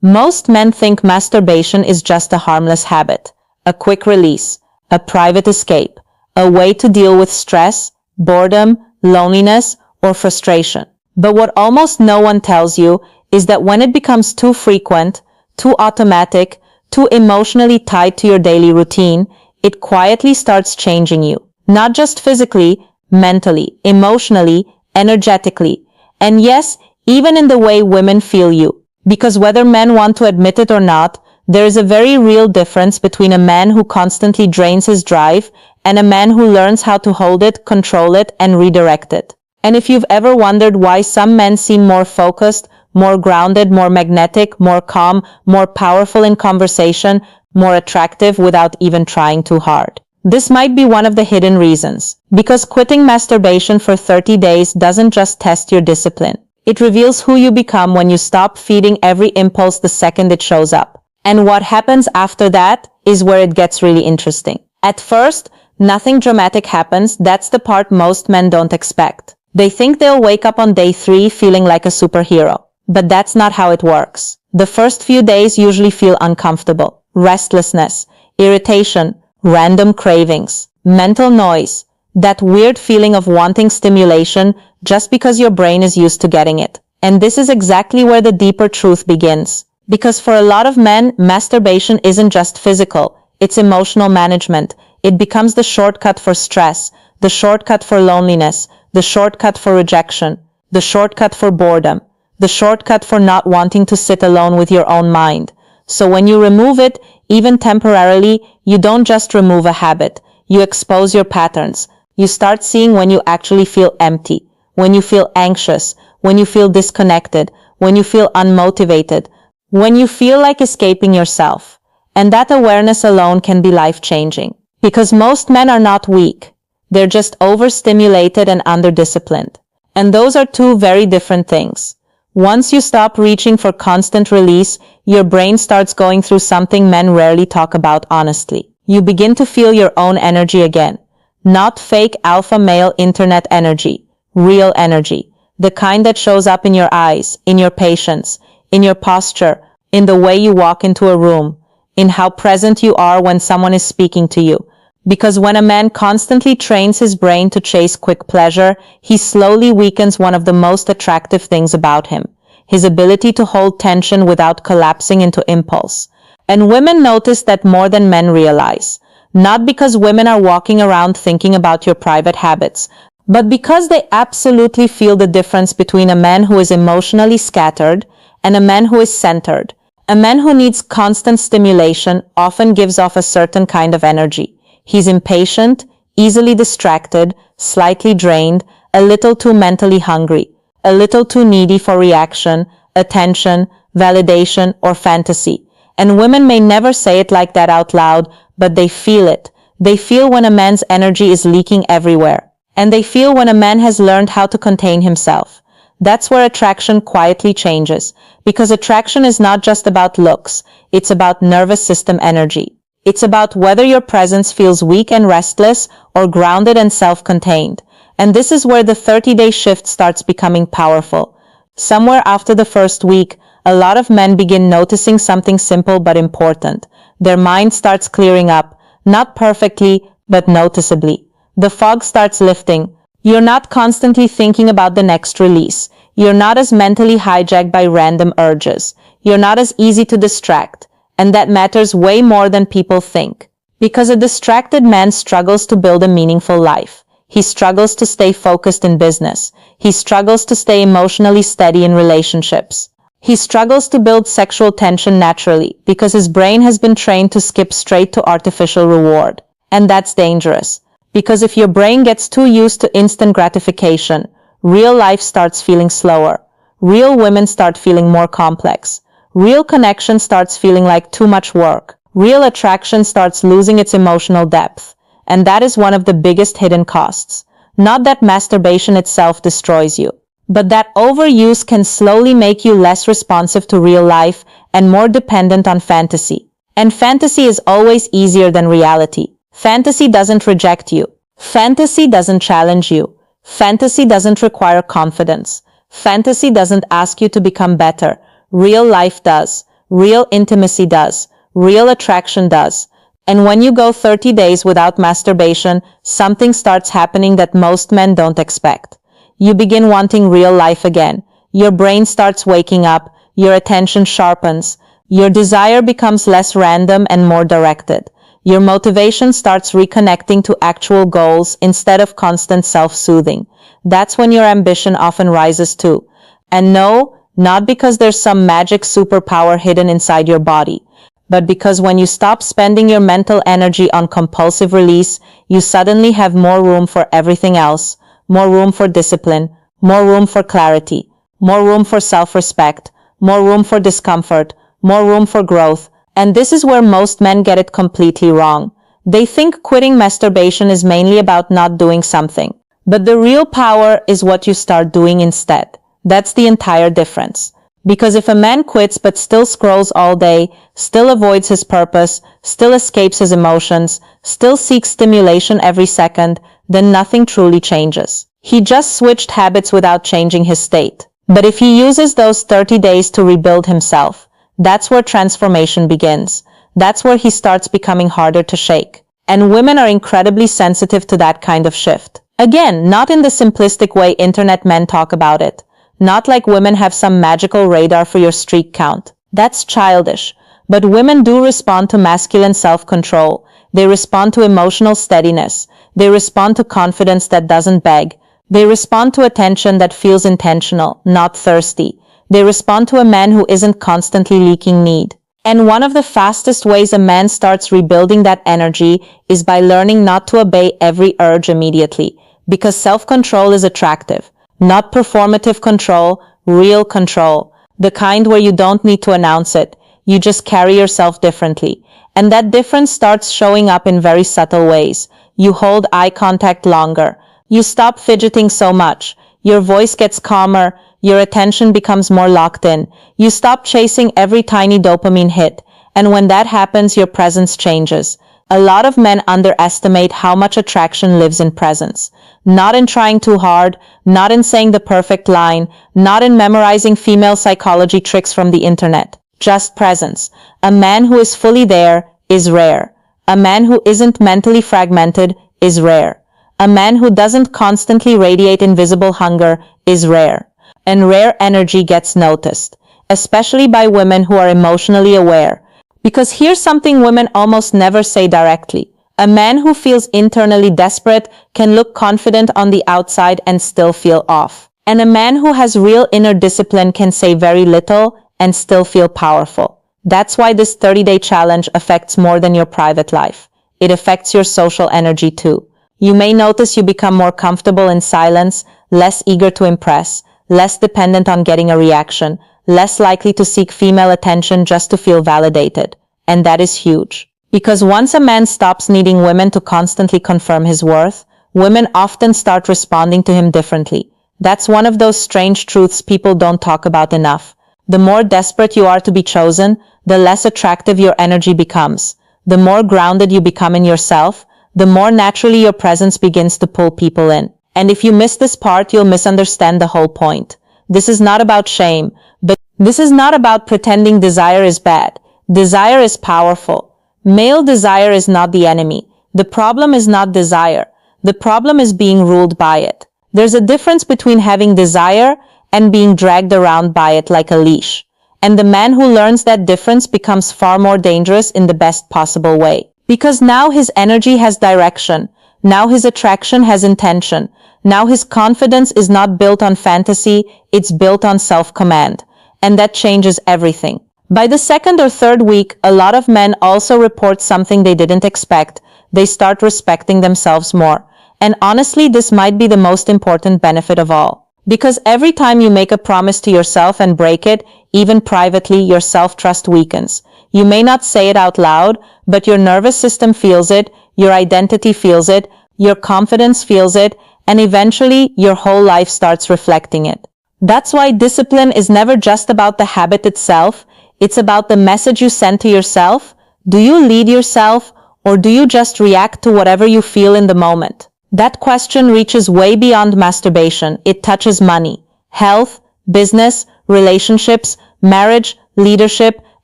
Most men think masturbation is just a harmless habit, a quick release, a private escape, a way to deal with stress, boredom, loneliness, or frustration. But what almost no one tells you is that when it becomes too frequent, too automatic, too emotionally tied to your daily routine, it quietly starts changing you. Not just physically, mentally, emotionally, energetically, and yes, even in the way women feel you. Because whether men want to admit it or not, there is a very real difference between a man who constantly drains his drive and a man who learns how to hold it, control it, and redirect it. And if you've ever wondered why some men seem more focused, more grounded, more magnetic, more calm, more powerful in conversation, more attractive without even trying too hard, this might be one of the hidden reasons. Because quitting masturbation for 30 days doesn't just test your discipline. It reveals who you become when you stop feeding every impulse the second it shows up. And what happens after that is where it gets really interesting. At first, nothing dramatic happens. That's the part most men don't expect. They think they'll wake up on day 3 feeling like a superhero. But that's not how it works. The first few days usually feel uncomfortable. Restlessness, irritation, random cravings, mental noise, that weird feeling of wanting stimulation just because your brain is used to getting it. And this is exactly where the deeper truth begins. Because for a lot of men, masturbation isn't just physical, it's emotional management. It becomes the shortcut for stress, the shortcut for loneliness, the shortcut for rejection, the shortcut for boredom, the shortcut for not wanting to sit alone with your own mind. So when you remove it, even temporarily, you don't just remove a habit, you expose your patterns. You start seeing when you actually feel empty, when you feel anxious, when you feel disconnected, when you feel unmotivated, when you feel like escaping yourself. And that awareness alone can be life-changing. Because most men are not weak. They're just overstimulated and under-disciplined. And those are two very different things. Once you stop reaching for constant release, your brain starts going through something men rarely talk about honestly. You begin to feel your own energy again. Not fake alpha male internet energy. Real energy. The kind that shows up in your eyes, in your patience, in your posture, in the way you walk into a room, in how present you are when someone is speaking to you. Because when a man constantly trains his brain to chase quick pleasure, he slowly weakens one of the most attractive things about him, his ability to hold tension without collapsing into impulse. And women notice that more than men realize. Not because women are walking around thinking about your private habits, but because they absolutely feel the difference between a man who is emotionally scattered and a man who is centered. A man who needs constant stimulation often gives off a certain kind of energy. He's impatient, easily distracted, slightly drained, a little too mentally hungry, a little too needy for reaction, attention, validation, or fantasy. And women may never say it like that out loud, but they feel it. They feel when a man's energy is leaking everywhere. And they feel when a man has learned how to contain himself. That's where attraction quietly changes. Because attraction is not just about looks, it's about nervous system energy. It's about whether your presence feels weak and restless or grounded and self-contained. And this is where the 30-day shift starts becoming powerful. Somewhere after the first week, a lot of men begin noticing something simple but important. Their mind starts clearing up, not perfectly, but noticeably. The fog starts lifting. You're not constantly thinking about the next release. You're not as mentally hijacked by random urges. You're not as easy to distract. And that matters way more than people think. Because a distracted man struggles to build a meaningful life. He struggles to stay focused in business. He struggles to stay emotionally steady in relationships. He struggles to build sexual tension naturally because his brain has been trained to skip straight to artificial reward. And that's dangerous. Because if your brain gets too used to instant gratification, real life starts feeling slower. Real women start feeling more complex. Real connection starts feeling like too much work. Real attraction starts losing its emotional depth. And that is one of the biggest hidden costs. Not that masturbation itself destroys you, but that overuse can slowly make you less responsive to real life and more dependent on fantasy. And fantasy is always easier than reality. Fantasy doesn't reject you. Fantasy doesn't challenge you. Fantasy doesn't require confidence. Fantasy doesn't ask you to become better. Real life does. real intimacy does, real attraction does. And when you go 30 days without masturbation, something starts happening that most men don't expect. You begin wanting real life again. Your brain starts waking up, your attention sharpens, your desire becomes less random and more directed. Your motivation starts reconnecting to actual goals instead of constant self-soothing. That's when your ambition often rises too. And no, not because there's some magic superpower hidden inside your body, but because when you stop spending your mental energy on compulsive release, you suddenly have more room for everything else, more room for discipline, more room for clarity, more room for self-respect, more room for discomfort, more room for growth. And this is where most men get it completely wrong. They think quitting masturbation is mainly about not doing something. But the real power is what you start doing instead. That's the entire difference. Because if a man quits but still scrolls all day, still avoids his purpose, still escapes his emotions, still seeks stimulation every second, then nothing truly changes. He just switched habits without changing his state. But if he uses those 30 days to rebuild himself, that's where transformation begins. That's where he starts becoming harder to shake. And women are incredibly sensitive to that kind of shift. Again, not in the simplistic way internet men talk about it. Not like women have some magical radar for your streak count. That's childish. But women do respond to masculine self-control. They respond to emotional steadiness. They respond to confidence that doesn't beg. They respond to attention that feels intentional, not thirsty. They respond to a man who isn't constantly leaking need. And one of the fastest ways a man starts rebuilding that energy is by learning not to obey every urge immediately. Because self-control is attractive. Not performative control, real control. The kind where you don't need to announce it. You just carry yourself differently. And that difference starts showing up in very subtle ways. You hold eye contact longer. You stop fidgeting so much. Your voice gets calmer. Your attention becomes more locked in. You stop chasing every tiny dopamine hit. And when that happens, your presence changes. A lot of men underestimate how much attraction lives in presence. Not in trying too hard, not in saying the perfect line, not in memorizing female psychology tricks from the internet. Just presence. A man who is fully there is rare. A man who isn't mentally fragmented is rare. A man who doesn't constantly radiate invisible hunger is rare. And rare energy gets noticed, especially by women who are emotionally aware. Because here's something women almost never say directly. A man who feels internally desperate can look confident on the outside and still feel off. And a man who has real inner discipline can say very little and still feel powerful. That's why this 30-day challenge affects more than your private life. It affects your social energy too. You may notice you become more comfortable in silence, less eager to impress, less dependent on getting a reaction, less likely to seek female attention just to feel validated. And that is huge. Because once a man stops needing women to constantly confirm his worth, women often start responding to him differently. That's one of those strange truths people don't talk about enough. The more desperate you are to be chosen, the less attractive your energy becomes. The more grounded you become in yourself, the more naturally your presence begins to pull people in. And if you miss this part, you'll misunderstand the whole point. This is not about shame, but this is not about pretending desire is bad. Desire is powerful. Male desire is not the enemy. The problem is not desire. The problem is being ruled by it. There's a difference between having desire and being dragged around by it like a leash. And the man who learns that difference becomes far more dangerous in the best possible way. Because now his energy has direction. Now his attraction has intention. Now his confidence is not built on fantasy, it's built on self-command. And that changes everything. By the second or third week, a lot of men also report something they didn't expect. They start respecting themselves more. And honestly, this might be the most important benefit of all. Because every time you make a promise to yourself and break it, even privately, your self-trust weakens. You may not say it out loud, but your nervous system feels it, your identity feels it, your confidence feels it, and eventually your whole life starts reflecting it. That's why discipline is never just about the habit itself. It's about the message you send to yourself. Do you lead yourself, or do you just react to whatever you feel in the moment? That question reaches way beyond masturbation. It touches money, health, business, relationships, marriage, leadership,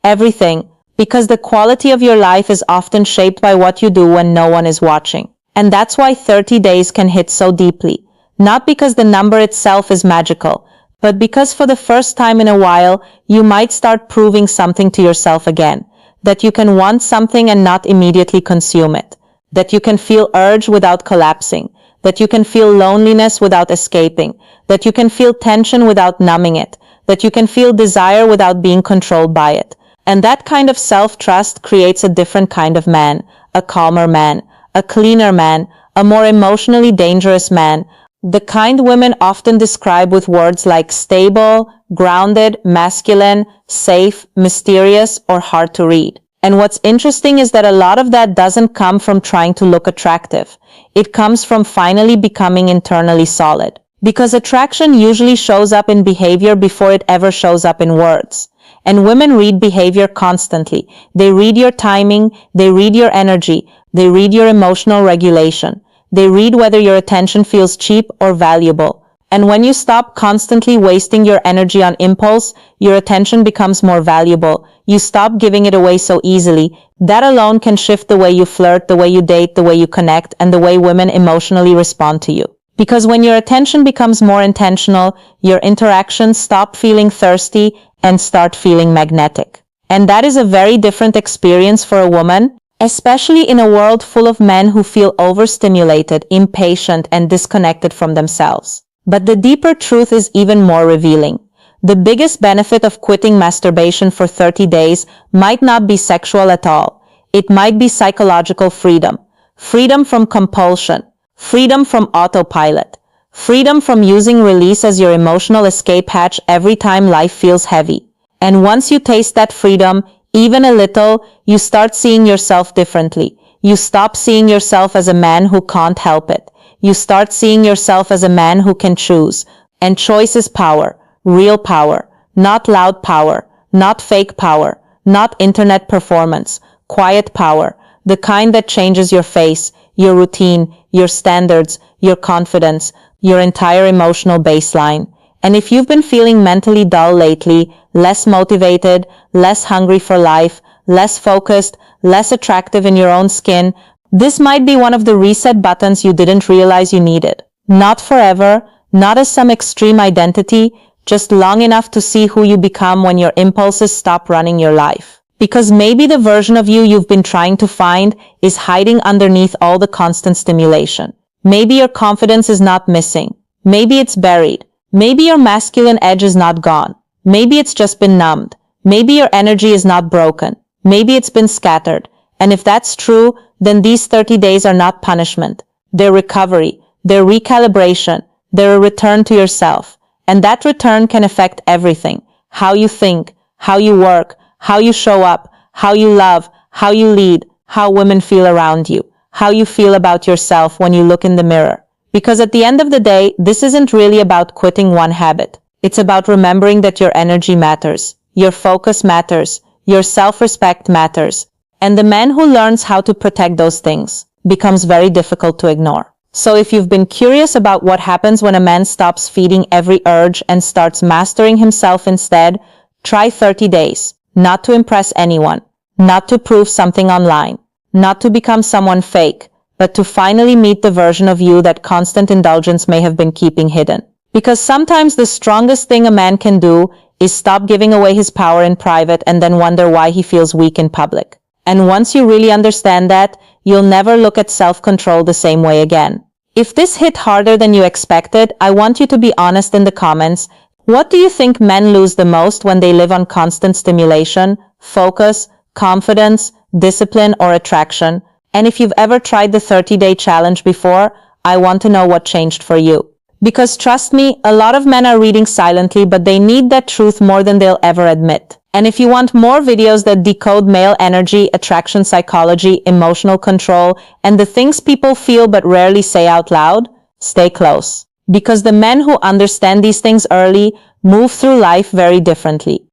everything, because the quality of your life is often shaped by what you do when no one is watching. And that's why 30 days can hit so deeply. Not because the number itself is magical, but because for the first time in a while, you might start proving something to yourself again. That you can want something and not immediately consume it. That you can feel urge without collapsing. That you can feel loneliness without escaping. That you can feel tension without numbing it. That you can feel desire without being controlled by it. And that kind of self-trust creates a different kind of man, a calmer man, a cleaner man, a more emotionally dangerous man, the kind women often describe with words like stable, grounded, masculine, safe, mysterious, or hard to read. And what's interesting is that a lot of that doesn't come from trying to look attractive. It comes from finally becoming internally solid. Because attraction usually shows up in behavior before it ever shows up in words. And women read behavior constantly. They read your timing, they read your energy, they read your emotional regulation. They read whether your attention feels cheap or valuable. And when you stop constantly wasting your energy on impulse, your attention becomes more valuable. You stop giving it away so easily. That alone can shift the way you flirt, the way you date, the way you connect, and the way women emotionally respond to you. Because when your attention becomes more intentional, your interactions stop feeling thirsty and start feeling magnetic. And that is a very different experience for a woman, especially in a world full of men who feel overstimulated, impatient, and disconnected from themselves. But the deeper truth is even more revealing. The biggest benefit of quitting masturbation for 30 days might not be sexual at all. It might be psychological freedom. Freedom from compulsion. Freedom from autopilot. Freedom from using release as your emotional escape hatch every time life feels heavy. And once you taste that freedom, even a little, you start seeing yourself differently. You stop seeing yourself as a man who can't help it. You start seeing yourself as a man who can choose. And choice is power, real power, not loud power, not fake power, not internet performance, quiet power, the kind that changes your face, your routine, your standards, your confidence, your entire emotional baseline. And if you've been feeling mentally dull lately, less motivated, less hungry for life, less focused, less attractive in your own skin, this might be one of the reset buttons you didn't realize you needed. Not forever, not as some extreme identity, just long enough to see who you become when your impulses stop running your life. Because maybe the version of you you've been trying to find is hiding underneath all the constant stimulation. Maybe your confidence is not missing. Maybe it's buried. Maybe your masculine edge is not gone. Maybe it's just been numbed. Maybe your energy is not broken. Maybe it's been scattered. And if that's true, then these 30 days are not punishment. They're recovery. They're recalibration. They're a return to yourself. And that return can affect everything. How you think, how you work, how you show up, how you love, how you lead, how women feel around you, how you feel about yourself when you look in the mirror. Because at the end of the day, this isn't really about quitting one habit. It's about remembering that your energy matters, your focus matters, your self-respect matters. And the man who learns how to protect those things becomes very difficult to ignore. So if you've been curious about what happens when a man stops feeding every urge and starts mastering himself instead, try 30 days. Not to impress anyone, not to prove something online, not to become someone fake, but to finally meet the version of you that constant indulgence may have been keeping hidden. Because sometimes the strongest thing a man can do is stop giving away his power in private and then wonder why he feels weak in public. And once you really understand that, you'll never look at self-control the same way again. If this hit harder than you expected, I want you to be honest in the comments. What do you think men lose the most when they live on constant stimulation, focus, confidence, discipline, or attraction? And if you've ever tried the 30-day challenge before, I want to know what changed for you. Because trust me, a lot of men are reading silently, but they need that truth more than they'll ever admit. And if you want more videos that decode male energy, attraction psychology, emotional control, and the things people feel but rarely say out loud, stay close. Because the men who understand these things early move through life very differently.